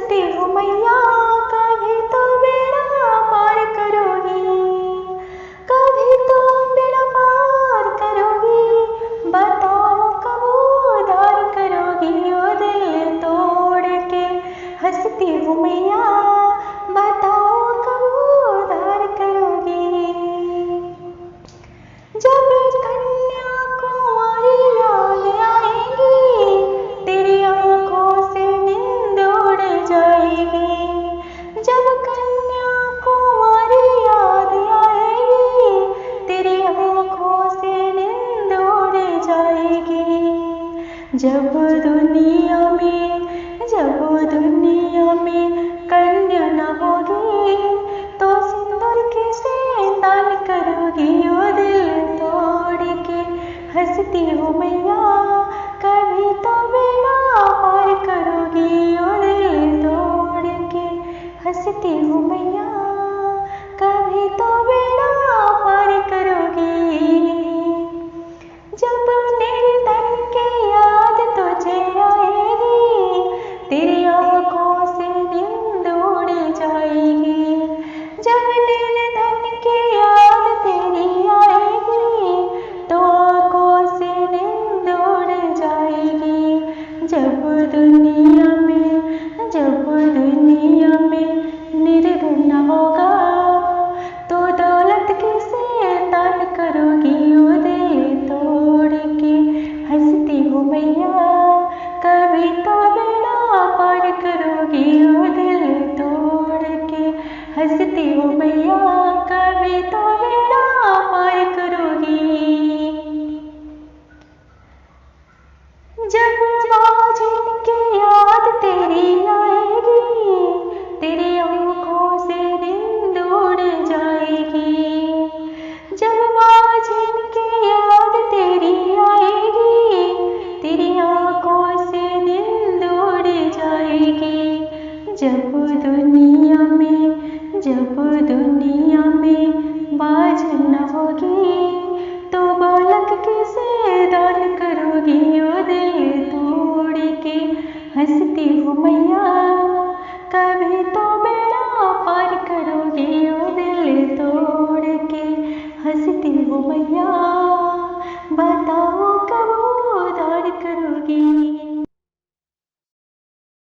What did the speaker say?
हंसती हूँ मैया, कभी तो बेड़ा पार करोगी, कभी तो बेड़ा पार करोगी, बताओ कब उधार करोगी। ओ दिल तोड़ के हंसती हूँ मैया, बताओ कब उधार करोगी। जब कन्याकुमारी याद आएगी, तेरी आंखों से नींद उड़ जाएगी। जब कन्याकुमारी याद आएगी, तेरी आंखों से नींद उड़ जाएगी। जब दुनिया में कन्या न होगी, तो सिंदूर किसे दान करोगी। ओ दिल तोड़ के हंसती हूँ मैया, कभी तो बेड़ा पार करोगी। ओ दिल तोड़ के हंसती हूँ मैया, कभी तो बेड़ा पार करोगी। जब निर्धन की याद तुझे आएगी, तेरी आंखों से नींद उड़ जाएगी। जब निर्धन की याद तेरी आएगी, तो आंखों से नींद उड़ जाएगी। जब दुनिया में निर्धन न होगा, तो दौलत किसे दान करोगी। ओ दिल तोड़ के हंसती हूँ मैया, कभी तो बेड़ा पार करोगी। ओ दिल तोड़ के हंसती हूँ मैया, कभी तो बेड़ा पार करोगी। जब बाझिन की याद तेरी आएगी, तेरी आंखों से नींद उड़ जाएगी। जब बाझिन की याद तेरी आएगी, तेरी आंखों से नींद उड़ जाएगी। जब दुनिया में बाझ न होगी, तो बालक किसे दान करोगी। ओ दिल तोड़ के हंसती हूँ मैया, कभी तो बेड़ा पार करोगी। ओ दिल तोड़ के हंसती हूँ मैया, बताओ